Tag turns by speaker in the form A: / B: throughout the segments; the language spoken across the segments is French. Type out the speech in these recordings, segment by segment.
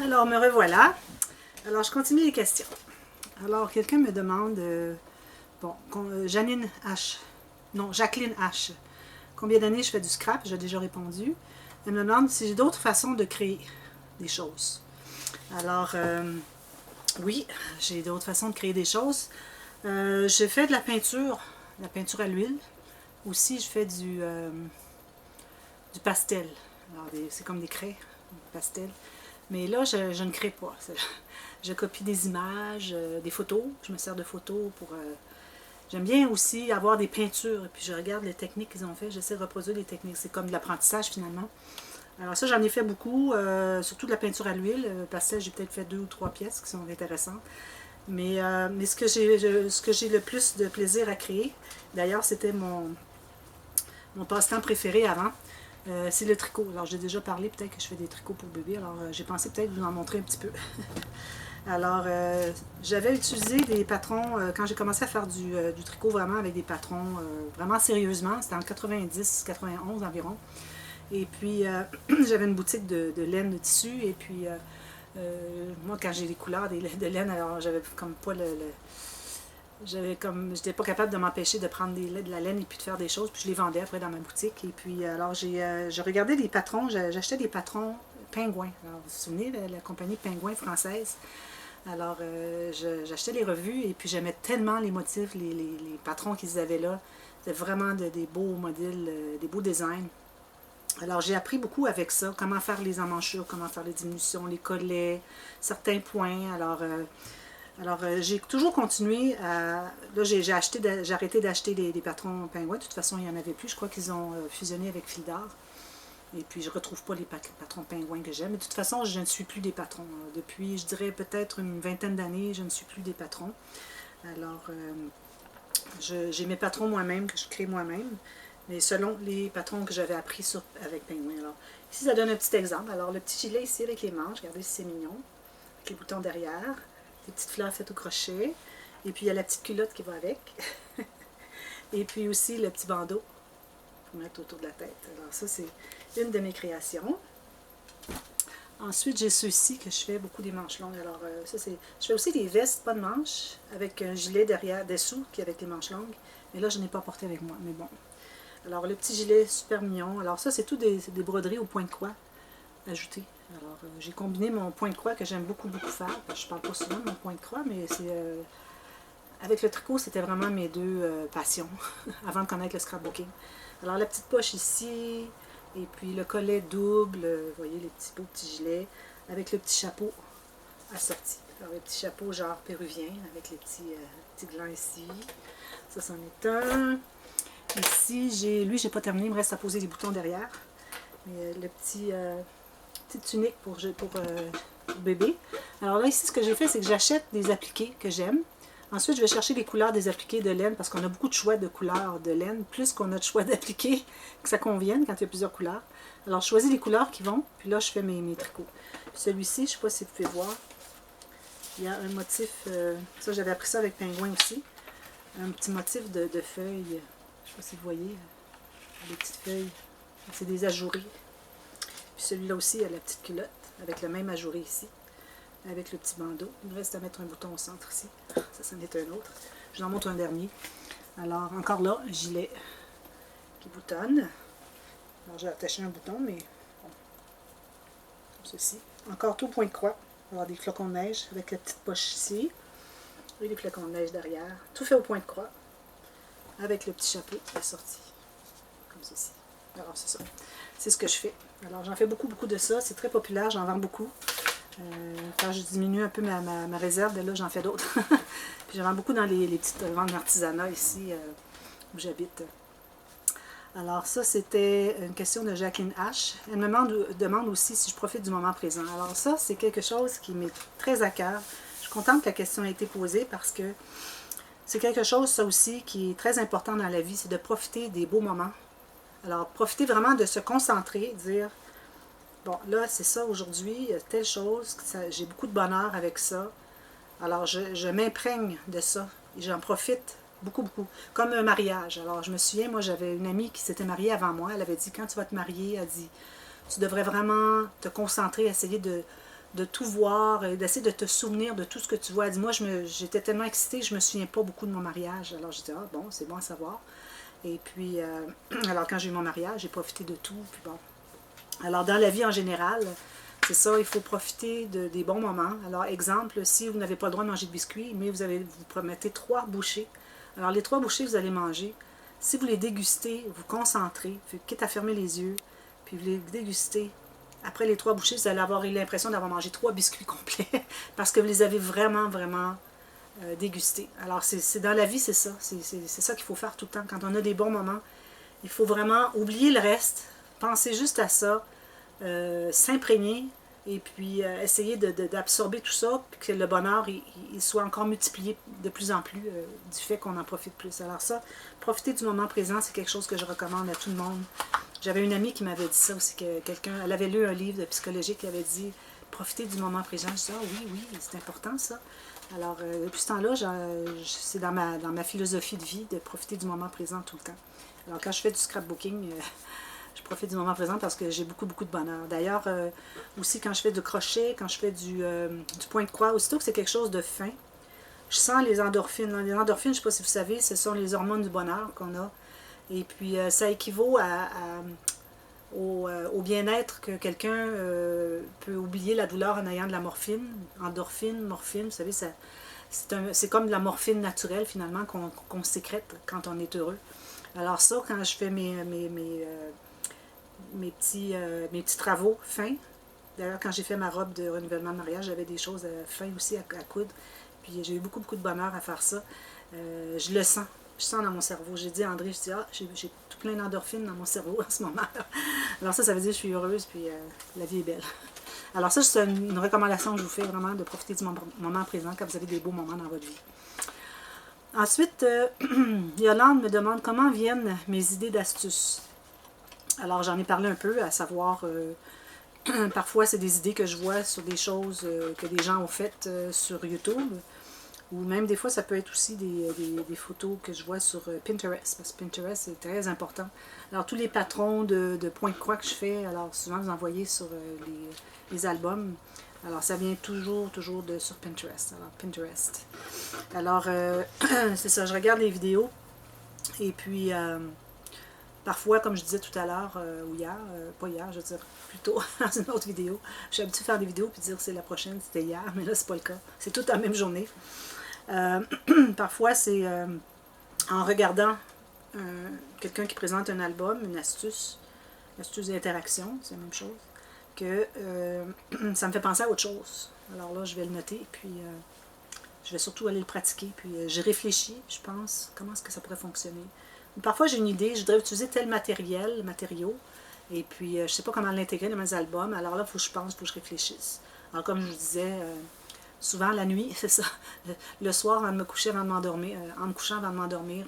A: Alors, me revoilà. Alors, je continue les questions. Alors, quelqu'un me demande, Janine H. Non, Jacqueline H. Combien d'années je fais du scrap? J'ai déjà répondu. Elle me demande si j'ai d'autres façons de créer des choses. Alors, oui, j'ai d'autres façons de créer des choses. Je fais de la peinture à l'huile. Aussi, je fais du pastel. Alors, c'est comme des craies, pastel. Mais là, je ne crée pas. Je copie des images, des photos. Je me sers de photos pour... J'aime bien aussi avoir des peintures. Et puis je regarde les techniques qu'ils ont fait. J'essaie de reproduire les techniques. C'est comme de l'apprentissage finalement. Alors ça, j'en ai fait beaucoup. Surtout de la peinture à l'huile. Pastel, j'ai peut-être fait 2 ou 3 pièces qui sont intéressantes. Mais ce que j'ai le plus de plaisir à créer, d'ailleurs, c'était mon passe-temps préféré avant, c'est le tricot. Alors, j'ai déjà parlé, peut-être que je fais des tricots pour bébé, alors j'ai pensé peut-être vous en montrer un petit peu. Alors, j'avais utilisé des patrons, quand j'ai commencé à faire du tricot vraiment avec des patrons, vraiment sérieusement, c'était en 90-91 environ. Et puis, j'avais une boutique de laine de tissu, et puis, moi, quand j'ai des couleurs de laine, alors j'avais comme pas j'étais pas capable de m'empêcher de prendre de la laine et puis de faire des choses, puis je les vendais après dans ma boutique. Et puis alors j'ai regardé des patrons, j'achetais des patrons Penguin. Alors vous vous souvenez de la compagnie Penguin française? Alors j'achetais les revues et puis j'aimais tellement les motifs, les patrons qu'ils avaient là. C'était vraiment des beaux modèles, des beaux designs. Alors j'ai appris beaucoup avec ça, comment faire les emmanchures, comment faire les diminutions, les collets, certains points. Alors, j'ai toujours continué à... Là, j'ai arrêté d'acheter des patrons Penguin. De toute façon, il n'y en avait plus. Je crois qu'ils ont fusionné avec Fildar. Et puis, je ne retrouve pas les patrons Penguin que j'aime. Mais de toute façon, je ne suis plus des patrons. Depuis, je dirais, peut-être une vingtaine d'années, je ne suis plus des patrons. Alors, j'ai mes patrons moi-même, que je crée moi-même. Mais selon les patrons que j'avais appris avec Penguin. Alors, ici, ça donne un petit exemple. Alors, le petit gilet ici avec les manches. Regardez si c'est mignon. Avec les boutons derrière. Des petites fleurs faites au crochet. Et puis il y a la petite culotte qui va avec. Et puis aussi le petit bandeau pour mettre autour de la tête. Alors ça, c'est une de mes créations. Ensuite, j'ai ceux-ci que je fais beaucoup des manches longues. Alors ça, c'est... Je fais aussi des vestes, pas de manches, avec un gilet derrière, dessous, qui est avec les manches longues. Mais là, je n'ai pas porté avec moi, mais bon. Alors le petit gilet, super mignon. Alors ça, c'est tout des broderies au point de croix ajoutées. Alors, j'ai combiné mon point de croix que j'aime beaucoup, beaucoup faire. Je parle pas souvent de mon point de croix, mais c'est avec le tricot, c'était vraiment mes deux passions avant de connaître le scrapbooking. Alors, la petite poche ici, et puis le collet double, vous voyez les petits beaux petits gilets, avec le petit chapeau assorti. Alors, le petit chapeau genre péruvien, avec les petits glands ici. Ça, c'en est un. Ici, lui, j'ai pas terminé, il me reste à poser les boutons derrière. Mais le petit... petite tunique pour bébé. Alors là, ici, ce que j'ai fait, c'est que j'achète des appliqués que j'aime. Ensuite, je vais chercher les couleurs des appliqués de laine parce qu'on a beaucoup de choix de couleurs de laine, plus qu'on a de choix d'appliqués, que ça convienne quand il y a plusieurs couleurs. Alors, je choisis les couleurs qui vont, puis là, je fais mes tricots. Celui-ci, je ne sais pas si vous pouvez voir, il y a un motif, ça, j'avais appris ça avec Penguin aussi, un petit motif de feuilles, je ne sais pas si vous voyez, des petites feuilles, c'est des ajourés. Puis celui-là aussi, il y a la petite culotte, avec le même ajouré ici, avec le petit bandeau. Il me reste à mettre un bouton au centre ici. Ça, c'en est un autre. Je vous en montre un dernier. Alors, encore là, gilet qui boutonne. Alors, j'ai attaché un bouton, mais bon, comme ceci. Encore tout point de croix. On va avoir des flocons de neige avec la petite poche ici. Et les flocons de neige derrière. Tout fait au point de croix, avec le petit chapeau assorti, comme ceci. Alors, c'est ça. C'est ce que je fais. Alors, j'en fais beaucoup, beaucoup de ça. C'est très populaire. J'en vends beaucoup. Quand je diminue un peu ma réserve, de là, j'en fais d'autres. Puis, j'en vends beaucoup dans les petites ventes d'artisanat ici, où j'habite. Alors, ça, c'était une question de Jacqueline H. Elle me demande aussi si je profite du moment présent. Alors, ça, c'est quelque chose qui m'est très à cœur. Je suis contente que la question ait été posée parce que c'est quelque chose, ça aussi, qui est très important dans la vie. C'est de profiter des beaux moments. Alors, profitez vraiment de se concentrer, dire, bon, là, c'est ça aujourd'hui, telle chose, j'ai beaucoup de bonheur avec ça. Alors, je m'imprègne de ça et j'en profite beaucoup, beaucoup. Comme un mariage. Alors, je me souviens, moi, j'avais une amie qui s'était mariée avant moi. Elle avait dit, quand tu vas te marier, elle dit, tu devrais vraiment te concentrer, essayer de de tout voir, d'essayer de te souvenir de tout ce que tu vois. Elle dit, moi, j'étais tellement excitée, je me souviens pas beaucoup de mon mariage. Alors, je dis, ah bon, c'est bon à savoir. Et puis, alors quand j'ai eu mon mariage, j'ai profité de tout. Puis bon. Alors, dans la vie en général, c'est ça, il faut profiter des bons moments. Alors, exemple, si vous n'avez pas le droit de manger de biscuits, mais vous promettez 3 bouchées. Alors, les 3 bouchées que vous allez manger, si vous les dégustez, vous concentrez, quitte à fermer les yeux, puis vous les dégustez, après les 3 bouchées, vous allez avoir eu l'impression d'avoir mangé 3 biscuits complets, parce que vous les avez vraiment, vraiment dégustés. Alors, c'est dans la vie, c'est ça. C'est ça qu'il faut faire tout le temps. Quand on a des bons moments, il faut vraiment oublier le reste, penser juste à ça, s'imprégner, et puis essayer d'absorber tout ça, puis que le bonheur il soit encore multiplié de plus en plus du fait qu'on en profite plus. Alors ça, profiter du moment présent, c'est quelque chose que je recommande à tout le monde. J'avais une amie qui m'avait dit ça aussi, que elle avait lu un livre de psychologie qui avait dit « Profiter du moment présent ». Je dis « Ah oui, oui, c'est important ça ». Alors, depuis ce temps-là, c'est dans ma philosophie de vie de profiter du moment présent tout le temps. Alors, quand je fais du scrapbooking, je profite du moment présent parce que j'ai beaucoup, beaucoup de bonheur. D'ailleurs, aussi quand je fais du crochet, quand je fais du point de croix, aussitôt que c'est quelque chose de fin, je sens les endorphines. Les endorphines, je ne sais pas si vous savez, ce sont les hormones du bonheur qu'on a. Et puis, ça équivaut au bien-être que quelqu'un peut oublier la douleur en ayant de la morphine. Endorphine, morphine, vous savez, c'est comme de la morphine naturelle, finalement, qu'on sécrète quand on est heureux. Alors ça, quand je fais mes petits travaux fins. D'ailleurs, quand j'ai fait ma robe de renouvellement de mariage, j'avais des choses fins aussi à coudre. Puis j'ai eu beaucoup, beaucoup de bonheur à faire ça. Je le sens. Je sens dans mon cerveau. J'ai dit à André, je dis, ah, j'ai tout plein d'endorphines dans mon cerveau en ce moment. Alors ça veut dire que je suis heureuse, puis la vie est belle. Alors ça, c'est une recommandation que je vous fais vraiment, de profiter du moment présent quand vous avez des beaux moments dans votre vie. Ensuite, Yolande me demande comment viennent mes idées d'astuces. Alors, j'en ai parlé un peu, à savoir, parfois c'est des idées que je vois sur des choses que des gens ont faites sur YouTube, ou même des fois ça peut être aussi des photos que je vois sur Pinterest, parce que Pinterest c'est très important. Alors, tous les patrons de points de croix que je fais, alors souvent vous envoyez sur les albums, alors ça vient toujours sur Pinterest. Alors, Pinterest. Alors, c'est ça, je regarde les vidéos, et puis... parfois, comme je disais tout à l'heure, ou hier, pas hier, je veux dire plutôt dans une autre vidéo, je suis habituée à faire des vidéos puis dire c'est la prochaine, c'était hier, mais là c'est pas le cas. C'est tout en même journée. Parfois, c'est en regardant quelqu'un qui présente un album, une astuce d'interaction, c'est la même chose, que ça me fait penser à autre chose. Alors là, je vais le noter, puis je vais surtout aller le pratiquer, puis j'ai réfléchi, je pense, comment est-ce que ça pourrait fonctionner. Parfois, j'ai une idée, je voudrais utiliser tel matériau, et puis je ne sais pas comment l'intégrer dans mes albums, alors là, il faut que je pense, il faut que je réfléchisse. Alors, comme je vous disais, souvent la nuit, c'est ça, le soir, avant de me coucher, avant de m'endormir, en me couchant avant de m'endormir,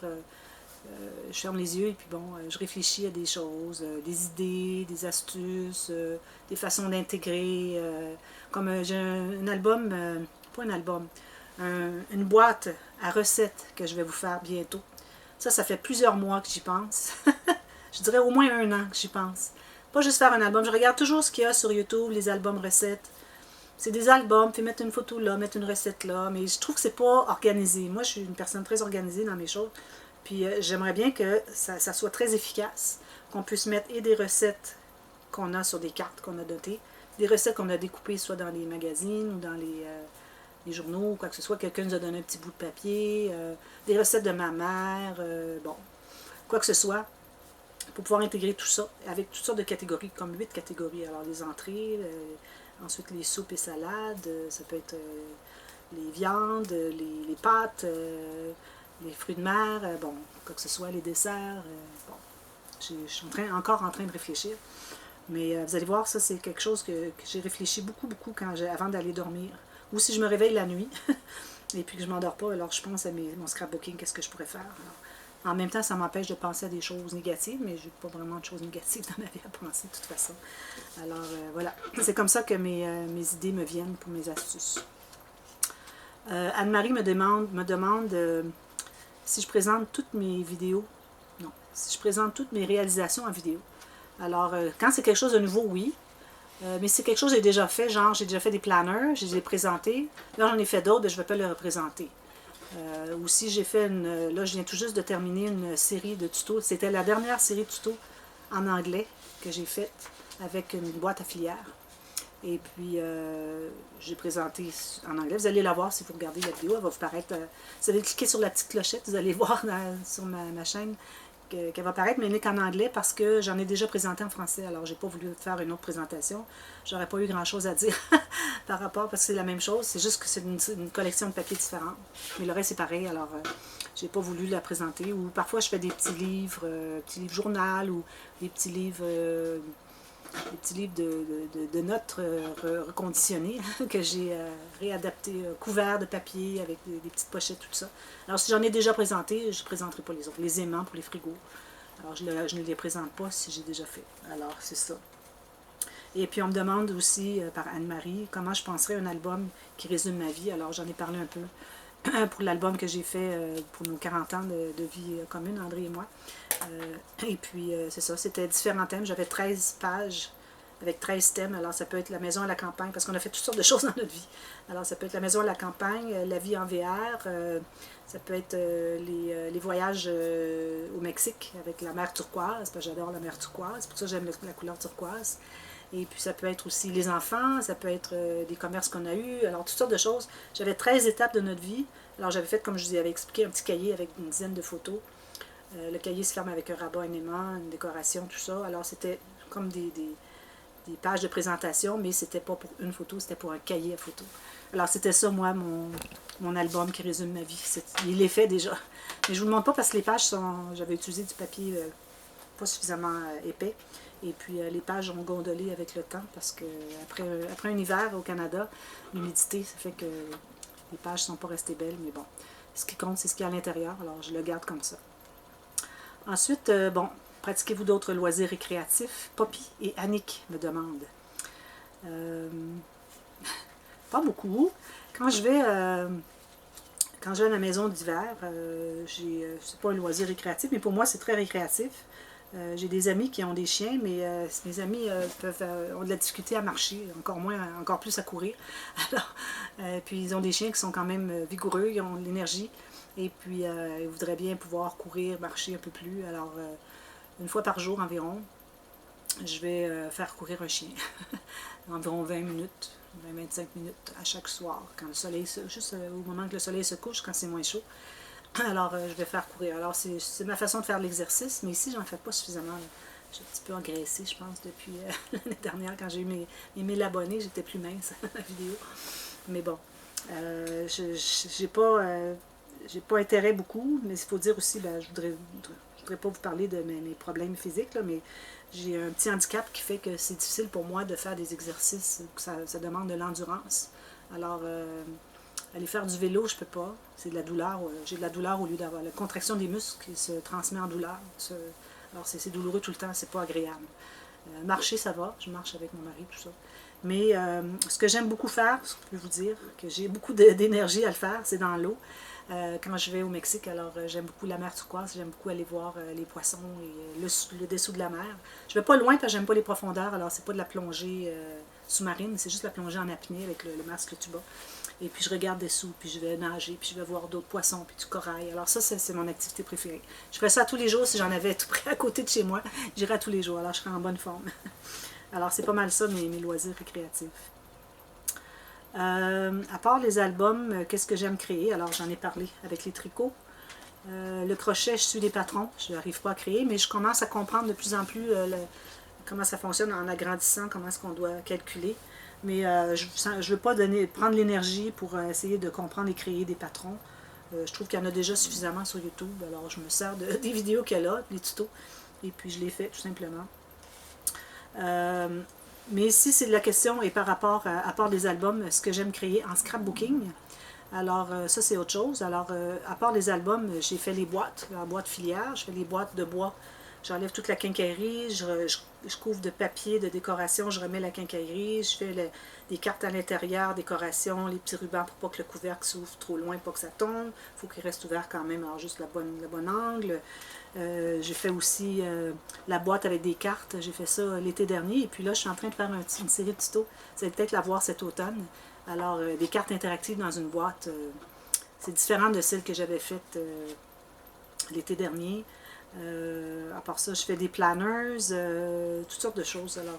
A: je ferme les yeux, et puis bon, je réfléchis à des choses, des idées, des astuces, des façons d'intégrer, comme j'ai un album, pas un album, une boîte à recettes que je vais vous faire bientôt. Ça fait plusieurs mois que j'y pense. Je dirais au moins 1 an que j'y pense. Pas juste faire un album. Je regarde toujours ce qu'il y a sur YouTube, les albums recettes. C'est des albums, puis mettre une photo là, mettre une recette là. Mais je trouve que c'est pas organisé. Moi, je suis une personne très organisée dans mes choses. Puis j'aimerais bien que ça soit très efficace. Qu'on puisse mettre et des recettes qu'on a sur des cartes qu'on a notées. Des recettes qu'on a découpées soit dans les magazines ou dans les journaux ou quoi que ce soit, quelqu'un nous a donné un petit bout de papier, des recettes de ma mère, bon, quoi que ce soit, pour pouvoir intégrer tout ça avec toutes sortes de catégories, comme 8 catégories. Alors, les entrées, ensuite les soupes et salades, ça peut être les viandes, les pâtes, les fruits de mer, bon, quoi que ce soit, les desserts, bon, je suis encore en train de réfléchir. Mais vous allez voir, ça c'est quelque chose que j'ai réfléchi beaucoup avant d'aller dormir. Ou si je me réveille la nuit et puis que je ne m'endors pas, alors je pense à mon scrapbooking, qu'est-ce que je pourrais faire. Alors, en même temps, ça m'empêche de penser à des choses négatives, mais je n'ai pas vraiment de choses négatives dans ma vie à penser de toute façon. Alors voilà, c'est comme ça que mes idées me viennent pour mes astuces. Anne-Marie me demande si je présente toutes mes vidéos. Non, si je présente toutes mes réalisations en vidéo. Alors, quand c'est quelque chose de nouveau, oui. Mais c'est quelque chose que j'ai déjà fait, genre j'ai déjà fait des planners, je les ai présentés. Là, j'en ai fait d'autres, je ne vais pas les représenter. Aussi, j'ai fait là, je viens tout juste de terminer une série de tutos. C'était la dernière série de tutos en anglais que j'ai faite avec une boîte à filière. Et puis, j'ai présenté en anglais. Vous allez la voir si vous regardez la vidéo. Elle va vous paraître. Vous allez cliquer sur la petite clochette. Vous allez voir sur ma chaîne qu'elle va apparaître, mais elle n'est qu'en anglais parce que j'en ai déjà présenté en français. Alors, j'ai pas voulu faire une autre présentation. J'aurais pas eu grand-chose à dire par rapport, parce que c'est la même chose. C'est juste que c'est une collection de papiers différents. Mais le reste, c'est pareil. Alors, j'ai pas voulu la présenter. Ou parfois, je fais des petits livres journal ou des petits livres... de notes reconditionnées que j'ai réadapté, couverts de papier avec des petites pochettes, tout ça. Alors, si j'en ai déjà présenté, je ne présenterai pas les autres. Les aimants pour les frigos. Alors, je ne les présente pas si j'ai déjà fait. Alors, c'est ça. Et puis, on me demande aussi, par Anne-Marie, comment je penserais un album qui résume ma vie. Alors, j'en ai parlé un peu pour l'album que j'ai fait pour nos 40 ans de vie commune, André et moi. Et puis, c'est ça, c'était différents thèmes. J'avais 13 pages avec 13 thèmes. Alors, ça peut être la maison à la campagne, parce qu'on a fait toutes sortes de choses dans notre vie. Alors, ça peut être la maison à la campagne, la vie en VR, ça peut être les voyages au Mexique avec la mer turquoise, parce que j'adore la mer turquoise, c'est pour ça que j'aime la couleur turquoise. Et puis, ça peut être aussi les enfants, ça peut être des commerces qu'on a eus, alors toutes sortes de choses. J'avais 13 étapes de notre vie. Alors, j'avais fait, comme je vous avais expliqué, un petit cahier avec une dizaine de photos. Le cahier se ferme avec un rabat, un aimant, une décoration, tout ça. Alors, c'était comme des pages de présentation, mais c'était pas pour une photo, c'était pour un cahier à photos. Alors, c'était ça, moi, mon album qui résume ma vie. Il est fait déjà. Mais je vous le montre pas parce que les pages sont... J'avais utilisé du papier pas suffisamment épais. Et puis, les pages ont gondolé avec le temps parce que après un hiver au Canada, l'humidité, ça fait que les pages ne sont pas restées belles. Mais bon, ce qui compte, c'est ce qu'il y a à l'intérieur. Alors, je le garde comme ça. Ensuite, bon, pratiquez-vous d'autres loisirs récréatifs? Poppy et Annick me demandent. Pas beaucoup. Quand je vais à la maison d'hiver, c'est pas un loisir récréatif, mais pour moi, c'est très récréatif. J'ai des amis qui ont des chiens, mais mes amis ont de la difficulté à marcher, encore plus à courir. Alors, puis ils ont des chiens qui sont quand même vigoureux, ils ont de l'énergie, et puis ils voudraient bien pouvoir courir, marcher un peu plus. Alors, une fois par jour environ, je vais faire courir un chien, environ 20 minutes, 20-25 minutes à chaque soir, quand le soleil, juste au moment que le soleil se couche, quand c'est moins chaud. Alors, je vais faire courir. Alors, c'est ma façon de faire l'exercice, mais ici, j'en fais pas suffisamment. J'ai un petit peu engraissé, je pense, depuis l'année dernière, quand j'ai eu mes 1000 abonnés, j'étais plus mince à la vidéo. Mais bon, j'ai pas intérêt beaucoup, mais il faut dire aussi, ben, je voudrais pas vous parler de mes problèmes physiques, là, mais j'ai un petit handicap qui fait que c'est difficile pour moi de faire des exercices, que ça demande de l'endurance. Alors, aller faire du vélo, je peux pas. C'est de la douleur. J'ai de la douleur au lieu d'avoir la contraction des muscles qui se transmet en douleur. Alors, c'est douloureux tout le temps, c'est pas agréable. Marcher, ça va. Je marche avec mon mari, tout ça. Mais ce que j'aime beaucoup faire, ce que je peux vous dire, que j'ai beaucoup d'énergie à le faire, c'est dans l'eau. Quand je vais au Mexique, alors j'aime beaucoup la mer turquoise, j'aime beaucoup aller voir les poissons et le dessous de la mer. Je vais pas loin parce que j'aime pas les profondeurs, alors c'est pas de la plongée sous-marine, c'est juste la plongée en apnée avec le masque, le tuba. Et puis je regarde dessous, puis je vais nager, puis je vais voir d'autres poissons, puis du corail. Alors ça, c'est mon activité préférée. Je ferais ça tous les jours si j'en avais tout près à côté de chez moi. J'irais tous les jours, alors je serais en bonne forme. Alors c'est pas mal ça, mes loisirs récréatifs. À part les albums, qu'est-ce que j'aime créer? Alors j'en ai parlé avec les tricots. Le crochet, je suis des patrons, je n'arrive pas à créer, mais je commence à comprendre de plus en plus comment ça fonctionne en agrandissant, comment est-ce qu'on doit calculer. Mais je ne veux pas prendre l'énergie pour essayer de comprendre et créer des patrons. Je trouve qu'il y en a déjà suffisamment sur YouTube, alors je me sers des vidéos qu'elle a, des tutos, et puis je les fais tout simplement. Mais ici, c'est de la question, et par rapport à part des albums, ce que j'aime créer en scrapbooking. Alors, ça, c'est autre chose. Alors, à part les albums, j'ai fait les boîtes, en boîte filière. Je fais les boîtes de bois j'enlève toute la quincaillerie, je couvre de papier, de décoration, je remets la quincaillerie, je fais des cartes à l'intérieur, décoration, les petits rubans pour pas que le couvercle s'ouvre trop loin, pas que ça tombe. Il faut qu'il reste ouvert quand même, alors juste le bon angle. J'ai fait aussi la boîte avec des cartes, j'ai fait ça l'été dernier, et puis là je suis en train de faire une série de tutos, vous allez peut-être la voir cet automne. Alors des cartes interactives dans une boîte, c'est différent de celles que j'avais faites l'été dernier. À part ça, je fais des planners, toutes sortes de choses. Alors,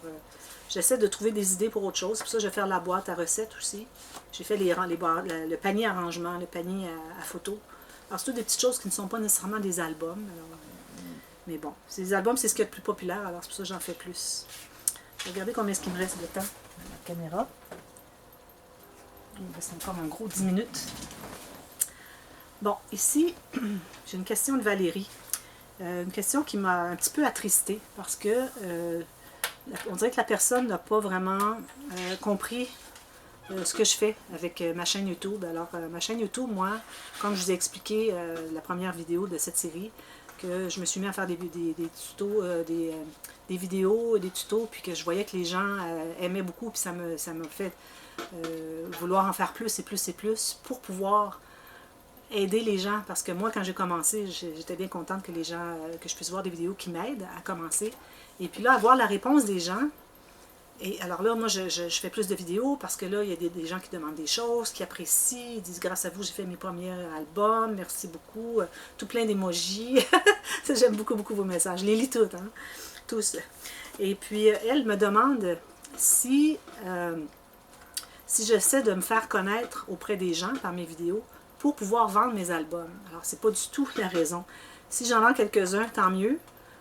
A: j'essaie de trouver des idées pour autre chose. Pour ça, je vais faire la boîte à recettes aussi. J'ai fait le panier arrangement, le panier à photos. Alors, c'est toutes des petites choses qui ne sont pas nécessairement des albums. Alors, mais bon, ces albums, c'est ce qui est le plus populaire. Alors, c'est pour ça que j'en fais plus. Je vais regarder combien est-ce qu'il me reste de temps à la caméra. Il me reste encore un gros 10 minutes. Bon, ici, j'ai une question de Valérie. Une question qui m'a un petit peu attristée parce que on dirait que la personne n'a pas vraiment compris ce que je fais avec ma chaîne YouTube. Alors, ma chaîne YouTube, moi, comme je vous ai expliqué la première vidéo de cette série, que je me suis mis à faire des tutos, des vidéos, des tutos, puis que je voyais que les gens aimaient beaucoup, puis ça m'a fait vouloir en faire plus et plus et plus pour pouvoir aider les gens, parce que moi, quand j'ai commencé, j'étais bien contente que les gens, que je puisse voir des vidéos qui m'aident à commencer. Et puis là, avoir la réponse des gens. Et alors là, moi, je fais plus de vidéos parce que là, il y a des gens qui demandent des choses, qui apprécient, ils disent grâce à vous, j'ai fait mes premiers albums, merci beaucoup, tout plein d'émojis. J'aime beaucoup, beaucoup vos messages. Je les lis toutes, hein, tous. Et puis, elle me demande si j'essaie de me faire connaître auprès des gens par mes vidéos, pour pouvoir vendre mes albums. Alors, c'est pas du tout la raison. Si j'en vends quelques-uns, tant mieux.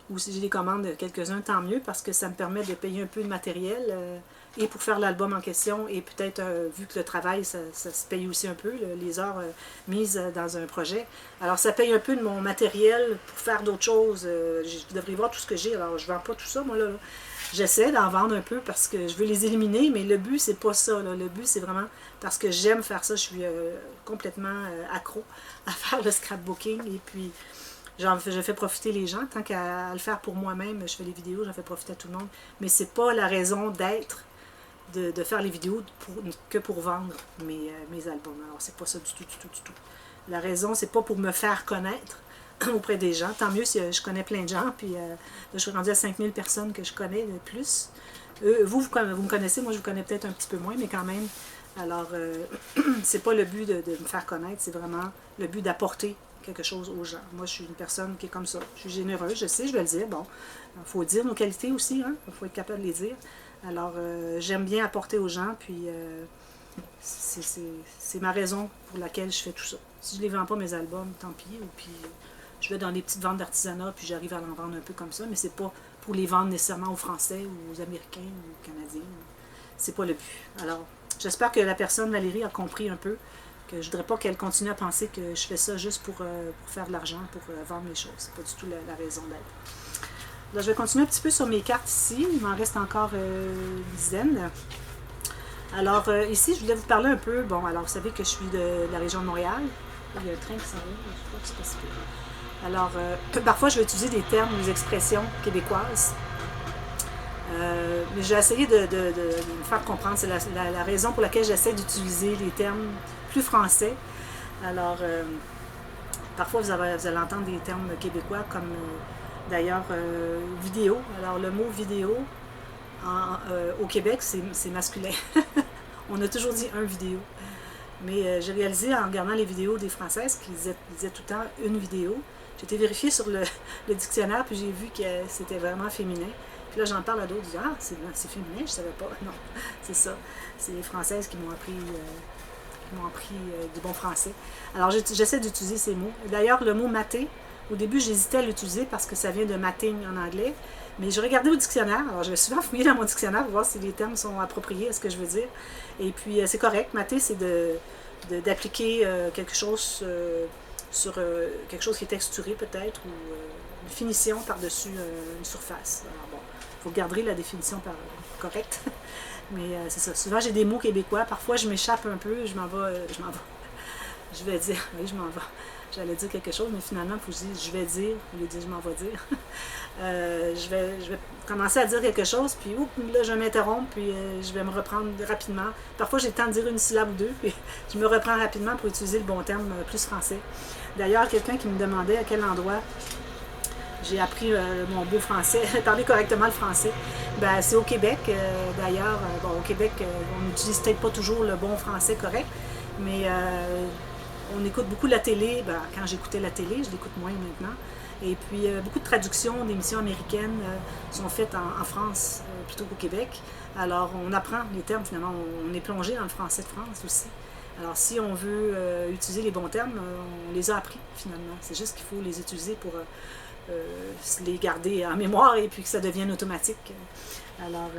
A: Ou si j'ai des commandes de quelques-uns, tant mieux, parce que ça me permet de payer un peu de matériel et pour faire l'album en question. Et peut-être, vu que le travail, ça se paye aussi un peu, les heures mises dans un projet. Alors, ça paye un peu de mon matériel pour faire d'autres choses. Je devrais voir tout ce que j'ai. Alors, je vends pas tout ça, moi, là. J'essaie d'en vendre un peu parce que je veux les éliminer, mais le but, c'est pas ça. Là. Le but, c'est vraiment parce que j'aime faire ça. Je suis complètement accro à faire le scrapbooking. Et puis, je fais profiter les gens. Tant qu'à le faire pour moi-même, je fais les vidéos, j'en fais profiter à tout le monde. Mais c'est pas la raison d'être de faire les vidéos que pour vendre mes albums. Alors, c'est pas ça du tout, du tout, du tout. La raison, c'est pas pour me faire connaître auprès des gens. Tant mieux si je connais plein de gens, puis là, je suis rendue à 5000 personnes que je connais de plus. Vous me connaissez, moi je vous connais peut-être un petit peu moins, mais quand même. Alors, c'est pas le but de me faire connaître, c'est vraiment le but d'apporter quelque chose aux gens. Moi, je suis une personne qui est comme ça. Je suis généreuse, je sais, je vais le dire. Bon, il faut dire nos qualités aussi, hein? Il faut être capable de les dire. Alors, j'aime bien apporter aux gens, puis c'est ma raison pour laquelle je fais tout ça. Si je ne les vends pas, mes albums, tant pis, ou puis je vais dans des petites ventes d'artisanat, puis j'arrive à en vendre un peu comme ça, mais c'est pas pour les vendre nécessairement aux Français, ou aux Américains, ou aux Canadiens. C'est pas le but. Alors, j'espère que la personne, Valérie, a compris un peu que je ne voudrais pas qu'elle continue à penser que je fais ça juste pour faire de l'argent, pour vendre les choses. C'est pas du tout la raison d'être. Là, je vais continuer un petit peu sur mes cartes ici. Il m'en reste encore une dizaine. Alors, ici, je voulais vous parler un peu. Bon, alors, vous savez que je suis de la région de Montréal. Il y a un train qui s'en va. Je crois que c'est pas si pire. Alors, parfois, je vais utiliser des termes, des expressions québécoises. Mais j'ai essayé de me faire comprendre. C'est la raison pour laquelle j'essaie d'utiliser les termes plus français. Alors, parfois, vous allez entendre des termes québécois comme, d'ailleurs, vidéo. Alors, le mot vidéo, au Québec, c'est masculin. On a toujours dit un vidéo. Mais j'ai réalisé en regardant les vidéos des Françaises qu'ils disaient tout le temps une vidéo. J'ai été vérifier sur le dictionnaire, puis j'ai vu que c'était vraiment féminin. Puis là, j'en parle à d'autres, je dis « Ah, c'est féminin, je savais pas. » Non, c'est ça. C'est les Françaises qui m'ont appris du bon français. Alors, j'essaie d'utiliser ces mots. D'ailleurs, le mot « mater », au début, j'hésitais à l'utiliser parce que ça vient de « matting » en anglais. Mais je regardais au dictionnaire. Alors, je vais souvent fouiller dans mon dictionnaire pour voir si les termes sont appropriés à ce que je veux dire. Et puis, c'est correct. Mater, c'est d'appliquer quelque chose sur quelque chose qui est texturé peut-être, ou une finition par-dessus une surface. Alors bon, il faut garder la définition correcte. Mais c'est ça. Souvent, j'ai des mots québécois. Parfois, je m'échappe un peu. Je m'en vais. Je vais dire. Oui, je m'en vais. J'allais dire quelque chose, mais finalement, il faut que je dise « je vais dire » au lieu de dire « je m'en vais dire ». je vais commencer à dire quelque chose, puis là, je vais m'interrompre, puis je vais me reprendre rapidement. Parfois, j'ai le temps de dire une syllabe ou deux, puis je me reprends rapidement pour utiliser le bon terme plus français. D'ailleurs, quelqu'un qui me demandait à quel endroit j'ai appris mon beau français, parler correctement le français. Ben, c'est au Québec. D'ailleurs, bon, au Québec, on n'utilise peut-être pas toujours le bon français correct, mais on écoute beaucoup la télé. Ben, quand j'écoutais la télé, je l'écoute moins maintenant. Et puis, beaucoup de traductions d'émissions américaines sont faites en France plutôt qu'au Québec. Alors, on apprend les termes, finalement. On est plongé dans le français de France aussi. Alors, si on veut utiliser les bons termes, on les a appris, finalement. C'est juste qu'il faut les utiliser pour les garder en mémoire et puis que ça devienne automatique. Alors,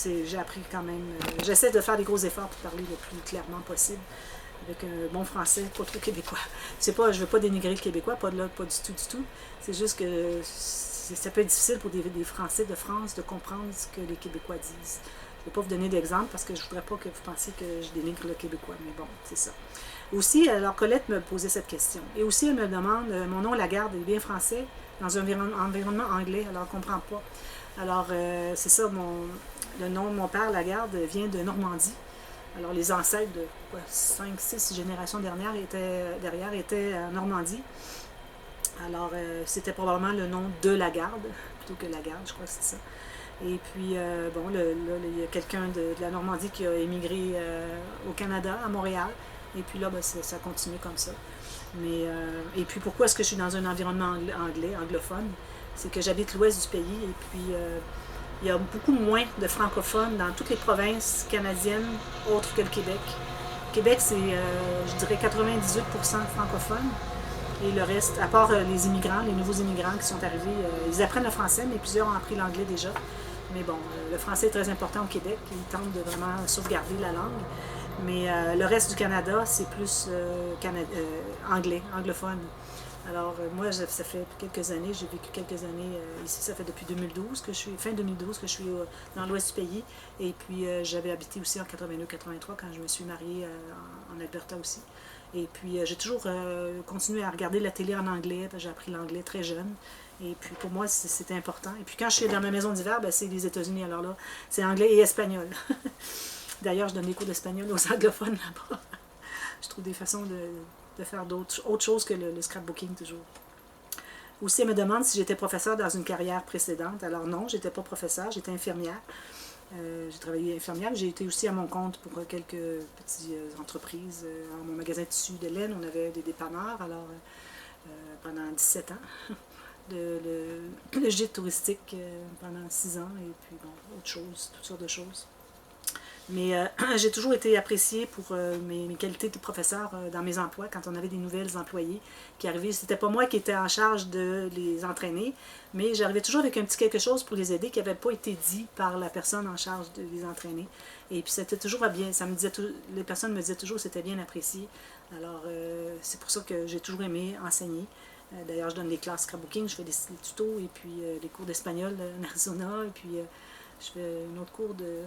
A: j'ai appris quand même. J'essaie de faire des gros efforts pour parler le plus clairement possible avec un bon français, pas trop québécois. C'est pas, je veux pas dénigrer le québécois, pas de là, pas du tout, du tout. C'est juste que ça peut être difficile pour des Français de France de comprendre ce que les Québécois disent. Je ne vais pas vous donner d'exemple parce que je ne voudrais pas que vous pensiez que je dénigre le Québécois, mais bon, c'est ça. Aussi, alors Colette me posait cette question. Et aussi, elle me demande, mon nom Lagarde est bien français dans un environnement anglais, alors on ne comprend pas. Alors, c'est ça, le nom de mon père, Lagarde, vient de Normandie. Alors, les ancêtres de 5, 6 générations derrière étaient en Normandie. Alors, c'était probablement le nom de Lagarde, plutôt que Lagarde, je crois que c'est ça. Et puis, bon, là, il y a quelqu'un de la Normandie qui a émigré au Canada, à Montréal. Et puis là, ben, ça continue comme ça. Mais, et puis, pourquoi est-ce que je suis dans un environnement anglophone? C'est que j'habite l'ouest du pays et puis il y a beaucoup moins de francophones dans toutes les provinces canadiennes autres que le Québec. Le Québec, c'est, je dirais, 98% francophones. Et le reste, à part les immigrants, les nouveaux immigrants qui sont arrivés, ils apprennent le français, mais plusieurs ont appris l'anglais déjà. Mais bon, le français est très important au Québec. Ils tentent de vraiment sauvegarder la langue. Mais le reste du Canada, c'est plus anglais, anglophone. Alors, moi, ça fait quelques années, j'ai vécu quelques années ici. Ça fait depuis 2012 que je suis, fin 2012 que je suis dans l'ouest du pays. Et puis, j'avais habité aussi en 82-83 quand je me suis mariée en Alberta aussi. Et puis, j'ai toujours continué à regarder la télé en anglais. J'ai appris l'anglais très jeune. Et puis, pour moi, c'était important. Et puis, quand je suis dans ma maison d'hiver, ben, c'est les États-Unis. Alors là, c'est anglais et espagnol. D'ailleurs, je donne des cours d'espagnol aux anglophones là-bas. Je trouve des façons de faire autre chose que le scrapbooking, toujours. Aussi, elle me demande si j'étais professeur dans une carrière précédente. Alors non, j'étais pas professeur, j'étais infirmière. J'ai travaillé infirmière, j'ai été aussi à mon compte pour quelques petites entreprises. Dans mon magasin de tissus de laine, on avait des dépanneurs, alors pendant 17 ans. Le gîte touristique pendant 6 ans, et puis bon, autre chose, toutes sortes de choses. Mais j'ai toujours été appréciée pour mes qualités de professeur dans mes emplois, quand on avait des nouvelles employés qui arrivaient. C'était pas moi qui étais en charge de les entraîner, mais j'arrivais toujours avec un petit quelque chose pour les aider qui n'avait pas été dit par la personne en charge de les entraîner. Et puis c'était toujours bien, ça me disait les personnes me disaient toujours que c'était bien apprécié. Alors c'est pour ça que j'ai toujours aimé enseigner. D'ailleurs, je donne des classes scrapbooking, je fais des tutos et puis des cours d'espagnol en Arizona, et puis je fais un autre cours de...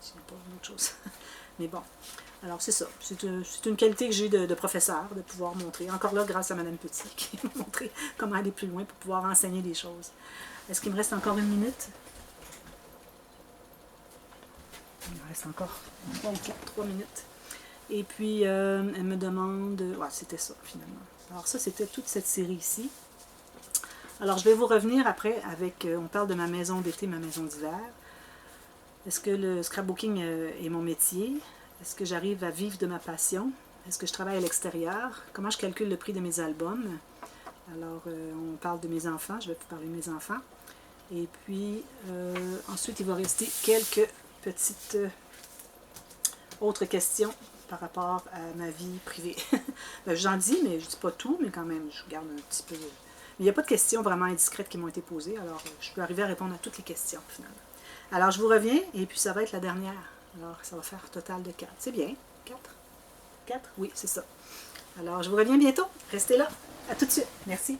A: Je sais pas, une autre chose. Mais bon, alors c'est ça. C'est une qualité que j'ai de professeur, de pouvoir montrer. Encore là, grâce à Mme Petit, qui m'a montré comment aller plus loin pour pouvoir enseigner des choses. Est-ce qu'il me reste encore 1 minute? Il me reste encore 3 minutes. Et puis, elle me demande... Ouais, c'était ça, finalement. Alors ça, c'était toute cette série ici. Alors, je vais vous revenir après avec... on parle de ma maison d'été, ma maison d'hiver. Est-ce que le scrapbooking est mon métier? Est-ce que j'arrive à vivre de ma passion? Est-ce que je travaille à l'extérieur? Comment je calcule le prix de mes albums? Alors, on parle de mes enfants. Je vais vous parler de mes enfants. Et puis, ensuite, il va rester quelques petites autres questions par rapport à ma vie privée. Ben, j'en dis, mais je ne dis pas tout, mais quand même, je garde un petit peu... Mais il n'y a pas de questions vraiment indiscrètes qui m'ont été posées, alors je peux arriver à répondre à toutes les questions, finalement. Alors, je vous reviens, et puis ça va être la dernière. Alors, ça va faire un total de 4. C'est bien. 4? 4? Oui, c'est ça. Alors, je vous reviens bientôt. Restez là. À tout de suite. Merci.